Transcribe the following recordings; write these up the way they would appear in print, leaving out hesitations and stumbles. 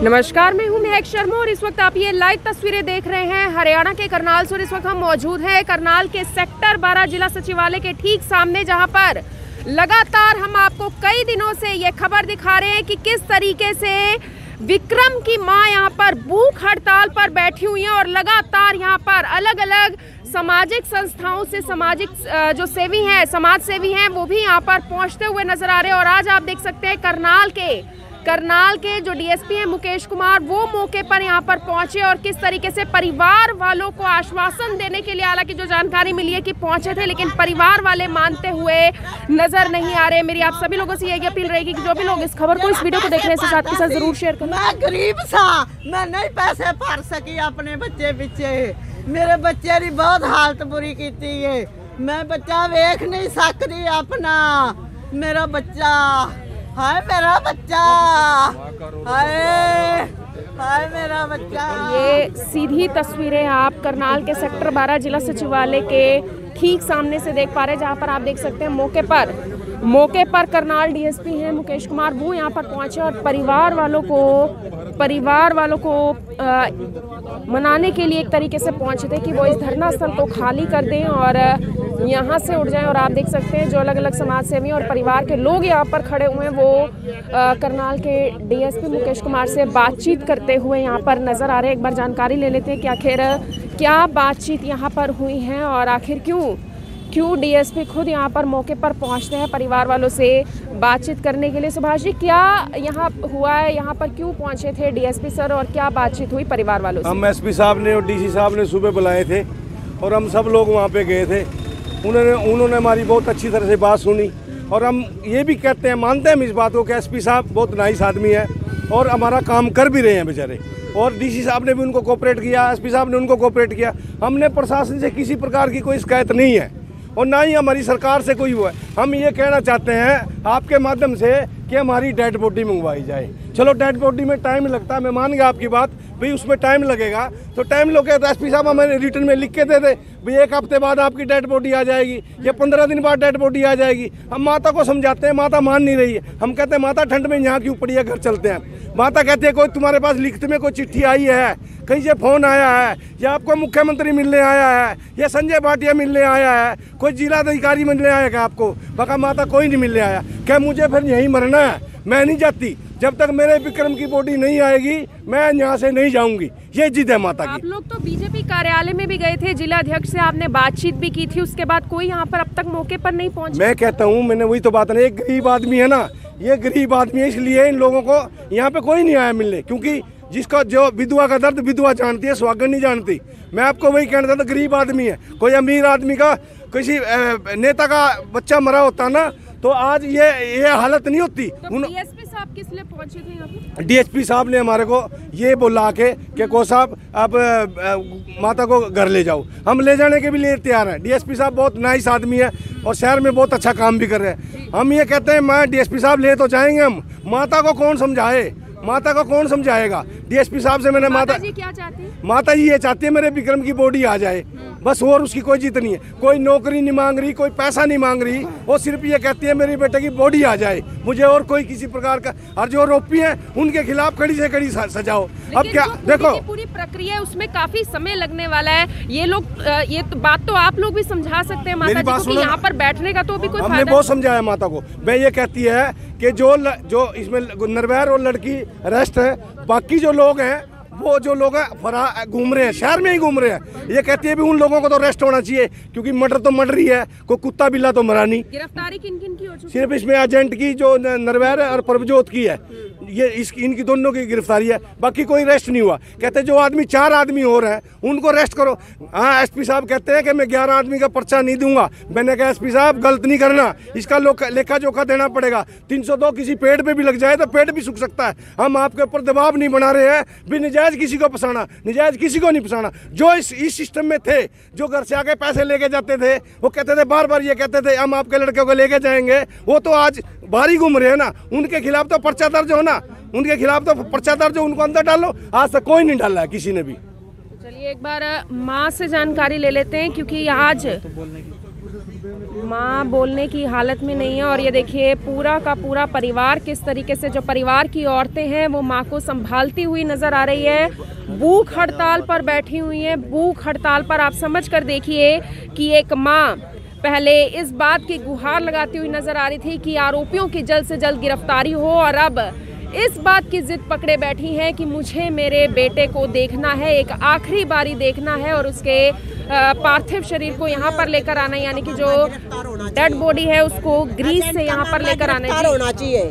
नमस्कार, मैं हूं महक शर्मा और इस वक्त आप ये लाइव तस्वीरें देख रहे हैं हरियाणा के करनाल से। इस वक्त हम मौजूद हैं करनाल के सेक्टर 12 जिला सचिवालय के ठीक सामने, जहां पर लगातार हम आपको कई दिनों से ये खबर दिखा रहे हैं कि किस तरीके से विक्रम की मां यहां पर भूख हड़ताल पर बैठी हुई हैं और लगातार यहां पर अलग अलग सामाजिक संस्थाओं से सामाजिक जो सेवी हैं, समाज सेवी हैं, वो भी यहां पर पहुंचते हुए नजर आ रहे हैं। और आज आप देख सकते हैं करनाल के जो डीएसपी हैं मुकेश कुमार, वो मौके पर यहाँ पर पहुंचे और किस तरीके से परिवार वालों को आश्वासन देने के लिए, हालांकि जो जानकारी मिली है कि पहुंचे थे, लेकिन परिवार वाले मानते हुए नजर नहीं आ रहे। मेरी आप सभी लोगों से यही अपील रहेगी कि जो भी लोग इस खबर को, इस वीडियो को देखने से साथ के साथ जरूर शेयर करें। मैं गरीब सा, मैं नहीं पैसे भर सकी अपने बच्चे पीछे, मेरे बच्चे की बहुत हालत बुरी की है। मैं बच्चा वेख नहीं सकती अपना, मेरा बच्चा, हाय मेरा बच्चा, हाय मेरा बच्चा। ये सीधी तस्वीरें आप करनाल के सेक्टर 12 जिला सचिवालय के ठीक सामने से देख पा रहे हैं, जहां पर आप देख सकते हैं मौके पर करनाल डीएसपी हैं मुकेश कुमार, वो यहां पर पहुंचे और परिवार वालों को मनाने के लिए एक तरीके से पहुंचे थे कि वो इस धरना स्थल को खाली कर दें और यहाँ से उठ जाएं। और आप देख सकते हैं जो अलग अलग समाज सेवी और परिवार के लोग यहाँ पर खड़े हुए हैं, वो करनाल के डीएसपी मुकेश कुमार से बातचीत करते हुए यहाँ पर नजर आ रहे हैं। एक बार जानकारी ले लेते हैं कि आखिर क्या बातचीत यहाँ पर हुई है और आखिर क्यों डीएसपी खुद यहाँ पर मौके पर पहुँचते हैं परिवार वालों से बातचीत करने के लिए। सुभाष जी, क्या यहाँ हुआ है, यहाँ पर क्यों पहुँचे थे डीएसपी सर और क्या बातचीत हुई परिवार वालों से? हम एसपी साहब ने और डीसी साहब ने सुबह बुलाए थे और हम सब लोग वहाँ पे गए थे। उन्होंने हमारी बहुत अच्छी तरह से बात सुनी और हम ये भी कहते हैं, मानते हैं हम इस बात को कि एसपी साहब बहुत नाइस आदमी है और हमारा काम कर भी रहे हैं बेचारे। और डीसी साहब ने भी उनको कोऑपरेट किया, एसपी साहब ने उनको कोऑपरेट किया। हमने प्रशासन से किसी प्रकार की कोई शिकायत नहीं है और ना ही हमारी सरकार से कोई हुआ है। हम ये कहना चाहते हैं आपके माध्यम से कि हमारी डेड बॉडी मंगवाई जाए। चलो डेड बॉडी में टाइम लगता है, मैं मान गया आपकी बात, भाई उसमें टाइम लगेगा तो टाइम लोगे तो एसपी साहब हमें रिटर्न में लिख के दे दे, भाई 1 हफ्ते बाद आपकी डेड बॉडी आ जाएगी या 15 दिन बाद डेड बॉडी आ जाएगी। हम माता को समझाते हैं, माता मान नहीं रही है। हम कहते हैं माता ठंड में यहाँ क्यों पड़ी है, घर चलते हैं। माता कहती है कोई तुम्हारे पास लिखित में कोई चिट्ठी आई है, कहीं से फोन आया है, या आपको मुख्यमंत्री मिलने आया है, या संजय भाटिया मिलने आया है, कोई जिलाधिकारी मिलने आया क्या आपको? बका माता कोई नहीं मिलने आया। क्या मुझे फिर यहीं मरना है? मैं नहीं जाती, जब तक मेरे विक्रम की बॉडी नहीं आएगी मैं यहाँ से नहीं जाऊंगी। ये जिद है माता की। आप लोग तो बीजेपी कार्यालय में भी गए थे, जिला अध्यक्ष से आपने बातचीत भी की थी, उसके बाद कोई यहाँ पर अब तक मौके पर नहीं पहुँचा। मैं कहता हूँ, मैंने वही तो बात है, एक गरीब आदमी है ना, ये गरीब आदमी है, इसलिए इन लोगों को यहाँ पे कोई नहीं आया मिलने, क्योंकि जिसका जो विधवा का दर्द विधवा जानती है, सुहागन नहीं जानती। मैं आपको वही कहना था, गरीब आदमी है, कोई अमीर आदमी का, किसी नेता का बच्चा मरा होता ना तो आज ये हालत नहीं होती। तो डीएसपी साहब किस लिए पहुंचे थे यहाँ पे? डीएसपी साहब ने हमारे को ये बोला के कि को साहब आप माता को घर ले जाओ। हम ले जाने के भी लिए तैयार हैं। डीएसपी साहब बहुत नाइस आदमी है और शहर में बहुत अच्छा काम भी कर रहे हैं। हम ये कहते हैं, मैं डीएसपी साहब ले तो जाएंगे, हम माता को कौन समझाए, माता को कौन समझाएगा? डीएसपी साहब से मैंने माता जी क्या चाहती है? माता जी ये चाहती है मेरे विक्रम की बॉडी आ जाए बस, और उसकी कोई जिद नहीं है। कोई नौकरी नहीं मांग रही, कोई पैसा नहीं मांग रही, वो सिर्फ ये कहती है मेरी बेटे की बॉडी आ जाए, मुझे और कोई किसी प्रकार का। और जो आरोपी है उनके खिलाफ कड़ी से कड़ी सजाओ। अब क्या देखो, पूरी प्रक्रिया है, उसमें काफी समय लगने वाला है। ये लोग ये तो बात तो आप लोग भी समझा सकते हैं माता जी को कि यहाँ पर बैठने का तो भी कोई हमने बहुत समझाया माता को। मैं ये कहती है कि जो इसमें निर्भय और लड़की अरेस्ट है, बाकी जो लोग हैं वो जो लोग घूम रहे हैं, शहर में ही घूम रहे हैं, ये कहती है भी उन लोगों को तो अरेस्ट होना चाहिए, क्योंकि मर्डर तो मर्डर ही है, कोई कुत्ता बिल्ला तो मरा नहीं। गिरफ्तारी किन-किन की हो चुकी है? सिर्फ इसमें एजेंट की जो नरवैर और प्रभजोत की है, ये इनकी दोनों की गिरफ्तारी है, बाकी कोई अरेस्ट नहीं हुआ। कहते जो आदमी 4 आदमी और हैं उनको अरेस्ट करो। हाँ, एसपी साहब कहते हैं कि मैं 11 आदमी का पर्चा नहीं दूंगा। मैंने कहा एसपी साहब गलत नहीं करना, इसका लेखा जोखा देना पड़ेगा। 302 किसी पेड़ पे भी लग जाए तो पेड़ भी सूख सकता है। हम आपके ऊपर दबाव नहीं बना रहे हैं, भी निजायज किसी को फंसाना, निजायज किसी को नहीं फंसाना। जो इस सिस्टम में थे, जो घर से आके पैसे लेके जाते थे, वो कहते थे, बार बार ये कहते थे हम आपके लड़के को लेके जाएंगे, वो तो आज बाहर ही घूम रहे हैं ना। उनके खिलाफ तो पर्चा दर्ज हो ना, उनके खिलाफ तो पर्चा दर्ज हो, उनको अंदर डालो। आज तक कोई नहीं डाला है किसी ने भी। चलिए एक बार माँ से जानकारी ले लेते हैं, क्योंकि आज माँ बोलने की हालत में नहीं है। और ये देखिए पूरा का पूरा परिवार किस तरीके से, जो परिवार की औरतें हैं वो माँ को संभालती हुई नजर आ रही है। भूख हड़ताल पर बैठी हुई है, भूख हड़ताल पर। आप समझ कर देखिए कि एक माँ पहले इस बात की गुहार लगाती हुई नजर आ रही थी कि आरोपियों की जल्द से जल्द गिरफ्तारी हो, और अब इस बात की जिद पकड़े बैठी हैं कि मुझे मेरे बेटे को देखना है, एक आखिरी बारी देखना है, और उसके पार्थिव शरीर को यहाँ पर लेकर आना, यानी कि जो डेड बॉडी है उसको ग्रीस से यहाँ पर लेकर आना चाहिए।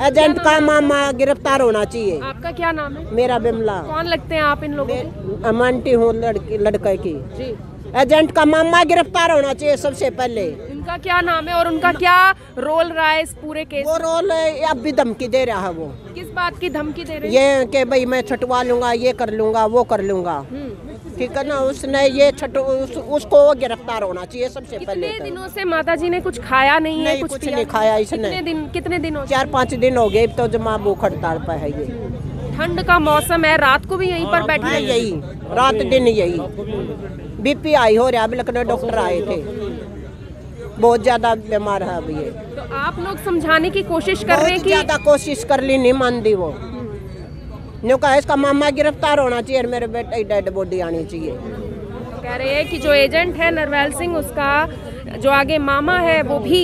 एजेंट का मामा गिरफ्तार होना चाहिए। आपका क्या नाम है? मेरा बिमला। कौन लगते हैं आप इन लोगों के? अमांटी हूँ लड़के की जी। एजेंट का मामा गिरफ्तार होना चाहिए सबसे पहले। उनका क्या नाम है और उनका क्या रोल रहा है इस पूरे केस? वो रोल अब भी धमकी दे रहा है। वो किस बात की धमकी दे रहे हैं? ये कि भाई मैं छटवा लूंगा, ये कर लूंगा, वो कर लूंगा, ठीक है ना। उसने ये उसको वो गिरफ्तार होना चाहिए सबसे पहले। कितने दिनों से माताजी ने कुछ खाया नहीं है? कुछ नहीं खाया इसने। कितने दिन? 4-5 दिन हो गए तो जमा भूख हड़ताल पर है। ये ठंड का मौसम है, रात को भी यहीं पर बैठी है? यही रात दिन यही। बीपी हाई हो रहा है, लखनऊ डॉक्टर आए थे, बहुत ज्यादा बीमार है अभी ये। तो आप लोग समझाने की कोशिश कर रहे हैं कि? ज्यादा कोशिश कर ली, नहीं मानती वो। न्यू कहा इसका मामा गिरफ्तार होना चाहिए और मेरे बेटे की डेड बॉडी आनी चाहिए। तो कह रहे हैं कि जो एजेंट है नरवैल सिंह, उसका जो आगे मामा है वो भी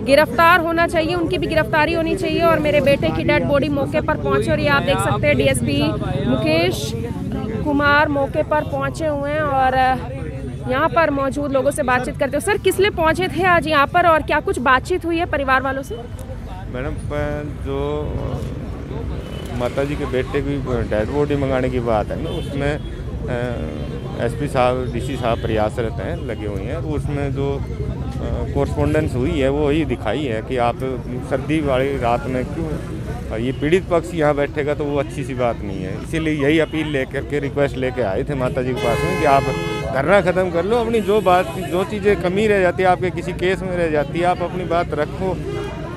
गिरफ्तार होना चाहिए, उनकी भी गिरफ्तारी होनी चाहिए, और मेरे बेटे की डेड बॉडी मौके पर पहुंचे। और ये आप देख सकते हैं डीएसपी मुकेश कुमार मौके पर पहुंचे हुए हैं और यहाँ पर मौजूद लोगों से बातचीत करते हो। सर, किस लिए पहुंचे थे आज यहाँ पर और क्या कुछ बातचीत हुई है परिवार वालों से? मैडम, जो माताजी के बेटे की डेड बॉडी मंगाने की बात है ना, उसमें एसपी साहब, डीसी साहब प्रयासरत हैं, लगे हुए हैं। तो उसमें जो कोरस्पोंडेंस हुई है वो यही दिखाई है कि आप सर्दी वाली रात में क्यों ये पीड़ित पक्ष यहाँ बैठेगा, तो वो अच्छी सी बात नहीं है। इसीलिए यही अपील लेकर के, रिक्वेस्ट लेके आए थे माताजी के पास में कि आप धरना ख़त्म कर लो, अपनी जो चीज़ें कमी रह जाती है, आपके किसी केस में रह जाती है, आप अपनी बात रखो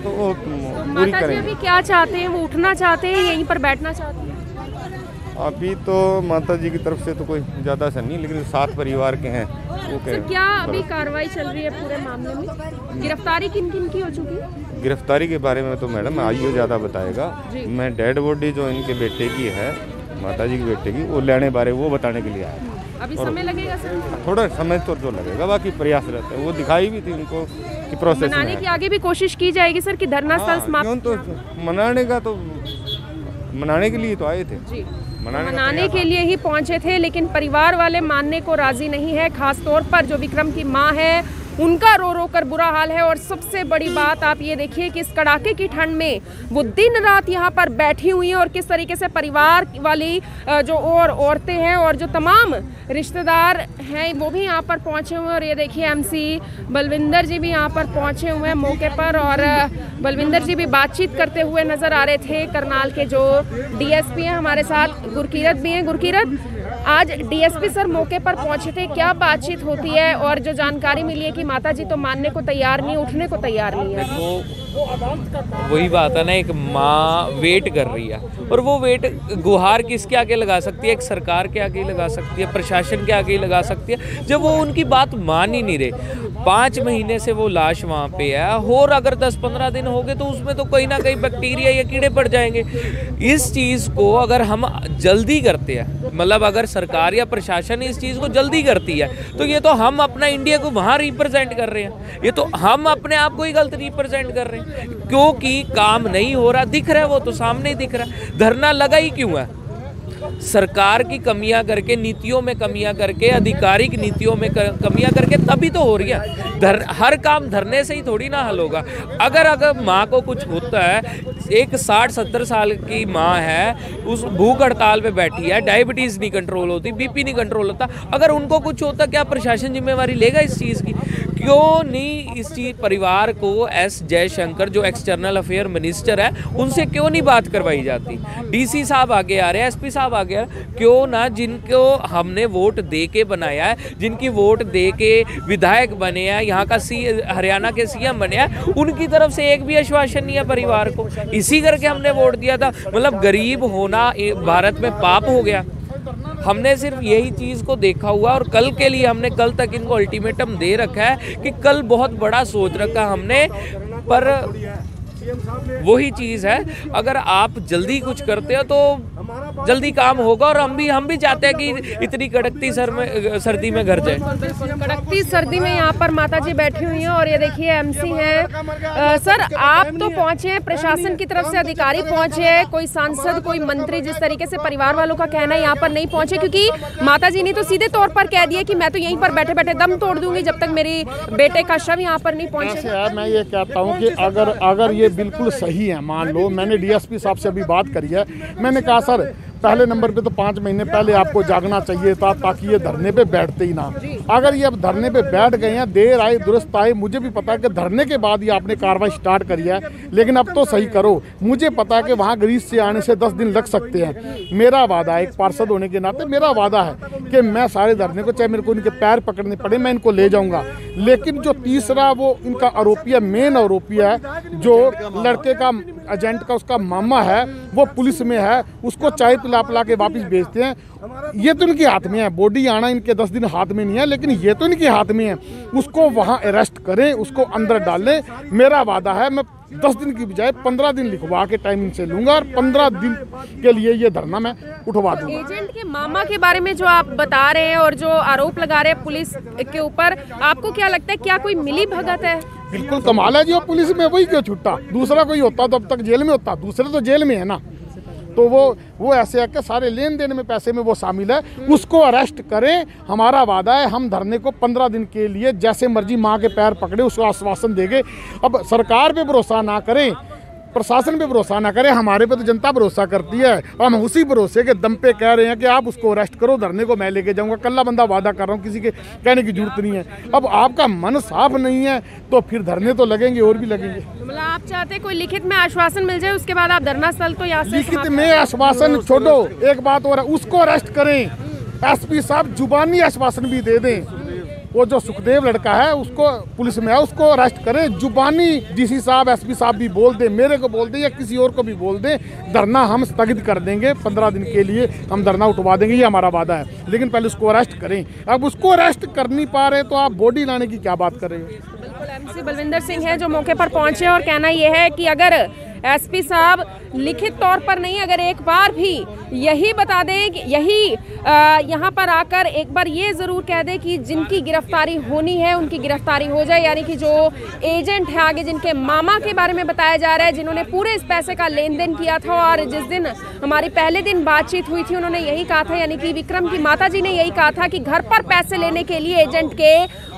तो वो पूरी करेंगे। अभी क्या चाहते हैं? वो उठना चाहते हैं, यहीं पर बैठना चाहते हैं? अभी तो माताजी की तरफ से तो कोई ज़्यादा असर नहीं, लेकिन 7 परिवार के हैं वो सर, क्या अभी कार्रवाई चल रही है पूरे मामले में? गिरफ्तारी किन किन की हो चुकी है? गिरफ्तारी के बारे में तो मैडम आईओ ज़्यादा बताएगा। मैं डेड बॉडी जो इनके बेटे की है, माताजी के बेटे की, वो लेने बारे वो बताने के लिए आया। अभी समय लगेगा सर? थोड़ा समय तो जो लगेगा, बाकी प्रयास रहता है। वो दिखाई भी थी उनको कि प्रोसेस मनाने की आगे भी कोशिश की जाएगी सर कि धरना स्थल समाप्त? तो मनाने के लिए तो आए थे जी, मनाने के लिए ही पहुंचे थे, लेकिन परिवार वाले मानने को राजी नहीं है। खास तौर पर जो विक्रम की मां है, उनका रो रो कर बुरा हाल है। और सबसे बड़ी बात आप ये देखिए कि इस कड़ाके की ठंड में वो दिन रात यहाँ पर बैठी हुई हैं, और किस तरीके से परिवार वाली जो और औरतें हैं और जो तमाम रिश्तेदार हैं वो भी यहाँ पर पहुँचे हुए हैं। और ये देखिए एमसी बलविंदर जी भी यहाँ पर पहुँचे हुए हैं मौके पर, और बलविंदर जी भी बातचीत करते हुए नज़र आ रहे थे। करनाल के जो डीएसपी हैं हमारे साथ, गुरकीरत भी हैं। गुरकीरत, आज डीएसपी सर मौके पर पहुँचे थे, क्या बातचीत होती है? और जो जानकारी मिली है कि माताजी तो मानने को तैयार नहीं, उठने को तैयार नहीं है। देखो, वही बात है ना, एक माँ वेट कर रही है, और वो वेट गुहार किसके आगे लगा सकती है? एक सरकार के आगे लगा सकती है, प्रशासन के आगे लगा सकती है, जब वो उनकी बात मान ही नहीं रहे। 5 महीने से वो लाश वहाँ पे है, और अगर 10-15 दिन हो गए तो उसमें तो कहीं ना कहीं बैक्टीरिया या कीड़े पड़ जाएंगे। इस चीज़ को अगर हम जल्दी करते हैं, मतलब अगर सरकार या प्रशासन इस चीज़ को जल्दी करती है, तो ये तो हम अपना इंडिया को वहाँ रिप्रेजेंट कर रहे हैं, ये तो हम अपने आप को ही गलत रिप्रेजेंट कर रहे हैं, क्योंकि काम नहीं हो रहा, दिख रहा है, वो तो सामने ही दिख रहा है। धरना लगा ही क्यों है? सरकार की कमियां करके, नीतियों में कमियां करके, आधिकारिक नीतियों में कमियां करके तभी तो हो रही है। हर काम धरने से ही थोड़ी ना हल होगा। अगर माँ को कुछ होता है, एक 60-70 साल की माँ है, उस भूख हड़ताल पे बैठी है, डायबिटीज़ नहीं कंट्रोल होती, बीपी नहीं कंट्रोल होता, अगर उनको कुछ होता, क्या प्रशासन जिम्मेवारी लेगा इस चीज़ की? क्यों नहीं इस चीज परिवार को एस जयशंकर जो एक्सटर्नल अफेयर मिनिस्टर है, उनसे क्यों नहीं बात करवाई जाती? डीसी साहब आगे आ रहे हैं, एसपी साहब आगे आ रहे हैं, क्यों ना जिनको हमने वोट दे के बनाया है, जिनकी वोट दे के विधायक बने हैं, यहाँ का हरियाणा के सीएम बने हैं, उनकी तरफ से एक भी आश्वासन नहीं है परिवार को। इसी करके हमने वोट दिया था। मतलब गरीब होना भारत में पाप हो गया। हमने सिर्फ यही चीज़ को देखा हुआ और कल के लिए हमने कल तक इनको अल्टीमेटम दे रखा है कि कल बहुत बड़ा सोच रखा हमने, पर वही चीज़ है, अगर आप जल्दी कुछ करते हो तो जल्दी काम होगा। और हम भी चाहते हैं कि इतनी कड़कती सर्दी में घर जाए। कड़कती सर्दी में यहाँ पर माता जी बैठी हुई हैं और ये देखिए एमसी हैं। सर आप तो पहुँचे हैं, प्रशासन की तरफ से अधिकारी पहुँचे हैं, कोई सांसद कोई मंत्री जिस तरीके से परिवार वालों का कहना है यहाँ पर नहीं पहुँचे, क्योंकि माता जी ने तो सीधे तौर पर कह दिया कि मैं तो यहीं पर बैठे बैठे दम तोड़ दूंगी जब तक मेरी बेटे का शव यहाँ पर नहीं पहुँचे। मैं ये कहता हूँ कि अगर ये बिल्कुल सही है, मान लो मैंने डीएसपी साहब से अभी बात करी है, मैंने कहा सर पहले नंबर पे तो 5 महीने पहले आपको जागना चाहिए था ताकि ये धरने पे बैठते ही ना। अगर ये अब धरने पे बैठ गए हैं, देर आए दुरुस्त आए, मुझे भी पता है कि धरने के बाद ये आपने कार्रवाई स्टार्ट करी है, लेकिन अब तो सही करो। मुझे पता है कि वहाँ ग्रीस से आने से 10 दिन लग सकते हैं। मेरा वादा है, एक पार्षद होने के नाते मेरा वादा है कि मैं सारे धरने को, चाहे मेरे को इनके पैर पकड़ने पड़े, मैं इनको ले जाऊँगा। लेकिन जो तीसरा वो इनका आरोपी है, मेन आरोपी है, जो लड़के का एजेंट का उसका मामा है, वो पुलिस में है, उसको चाय पिला के वापस भेजते हैं। ये तो इनके हाथ में है, बॉडी आना इनके 10 दिन हाथ में नहीं है, लेकिन ये तो इनके हाथ में है। उसको वहाँ अरेस्ट करें, उसको अंदर डालें। मेरा वादा है मैं 10 दिन की बजाय 15 दिन लिखवा के टाइम इनसे लूंगा और 15 दिन के लिए ये धरना मैं उठवा दूंगा। एजेंट के मामा के बारे में जो आप बता रहे हैं और जो आरोप लगा रहे हैं पुलिस के ऊपर, आपको क्या लगता है, क्या कोई मिली भगत है? बिल्कुल कमाल है जी, वो पुलिस में वही क्यों छुट्टा, दूसरा कोई होता तो अब तक जेल में होता, दूसरे तो जेल में है ना। तो वो ऐसे है कि सारे लेन देन में पैसे में वो शामिल है, उसको अरेस्ट करें। हमारा वादा है हम धरने को 15 दिन के लिए जैसे मर्जी माँ के पैर पकड़े उसको आश्वासन देंगे। अब सरकार पे भरोसा ना करें, प्रशासन पे भरोसा ना करें, हमारे पे तो जनता भरोसा करती है और हम उसी भरोसे के दम पे कह रहे हैं कि आप उसको अरेस्ट करो, धरने को मैं लेके जाऊंगा। कल्ला बंदा वादा कर रहा हूँ, किसी के कहने की जरूरत नहीं है। अब आपका मन साफ नहीं है तो फिर धरने तो लगेंगे और भी लगेंगे। मतलब आप चाहते हैं कोई लिखित में आश्वासन मिल जाए, उसके बाद आप धरना स्थल तो यहाँ से लिखित में आश्वासन छोड़ो, एक बात और है, उसको अरेस्ट करें। एसपी साहब जुबानी आश्वासन भी दे दें। वो जो सुखदेव लड़का है उसको पुलिस में है, उसको अरेस्ट करें। जुबानी डीसी साहब एसपी साहब भी बोल दें, मेरे को बोल दें या किसी और को भी बोल दें, धरना हम स्थगित कर देंगे। 15 दिन के लिए हम धरना उठवा देंगे, ये हमारा वादा है। लेकिन पहले उसको अरेस्ट करें। अब उसको अरेस्ट कर नहीं पा रहे तो आप बॉडी लाने की क्या बात कर रहे हो? बिल्कुल एमसी बलविंदर सिंह है जो मौके पर पहुंचे और कहना यह है कि अगर एसपी साहब लिखित तौर पर नहीं, अगर एक बार भी यही बता दें कि यही यहाँ पर आकर एक बार ये ज़रूर कह दें कि जिनकी गिरफ्तारी होनी है उनकी गिरफ्तारी हो जाए, यानी कि जो एजेंट है आगे जिनके मामा के बारे में बताया जा रहा है, जिन्होंने पूरे इस पैसे का लेन देन किया था। और जिस दिन हमारी पहले दिन बातचीत हुई थी उन्होंने यही कहा था, यानी कि विक्रम की माता जी ने यही कहा था कि घर पर पैसे लेने के लिए एजेंट के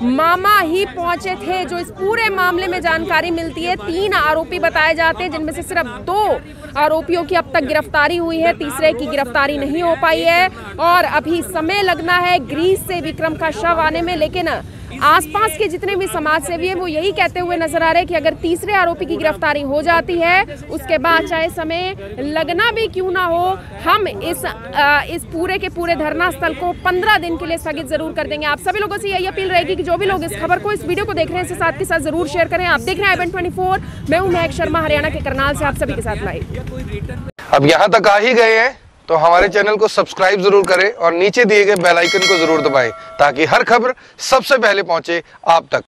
मामा ही पहुंचे थे। जो इस पूरे मामले में जानकारी मिलती है, 3 आरोपी बताए जाते हैं, जिनमें से सिर्फ 2 आरोपियों की अब तक गिरफ्तारी हुई है, तीसरे की गिरफ्तारी नहीं हो पाई है और अभी समय लगना है ग्रीस से विक्रम का शव आने में। लेकिन आसपास के जितने भी समाज सेवी हैं वो यही कहते हुए नजर आ रहे हैं कि अगर तीसरे आरोपी की गिरफ्तारी हो जाती है उसके बाद चाहे समय लगना भी क्यों ना हो, हम इस पूरे के पूरे धरना स्थल को 15 दिन के लिए स्थगित जरूर कर देंगे। आप सभी लोगों से यही अपील रहेगी कि जो भी लोग इस खबर को, इस वीडियो को देख रहे हैं, इसे साथ के साथ जरूर शेयर करें। आप देख रहे हैं IBN24, मैं हूं महक शर्मा, हरियाणा के करनाल से आप सभी के साथ लाइव। अब यहाँ तक आ ही गए हैं तो हमारे चैनल को सब्सक्राइब जरूर करें और नीचे दिए गए बेल आइकन को जरूर दबाएं ताकि हर खबर सबसे पहले पहुंचे आप तक।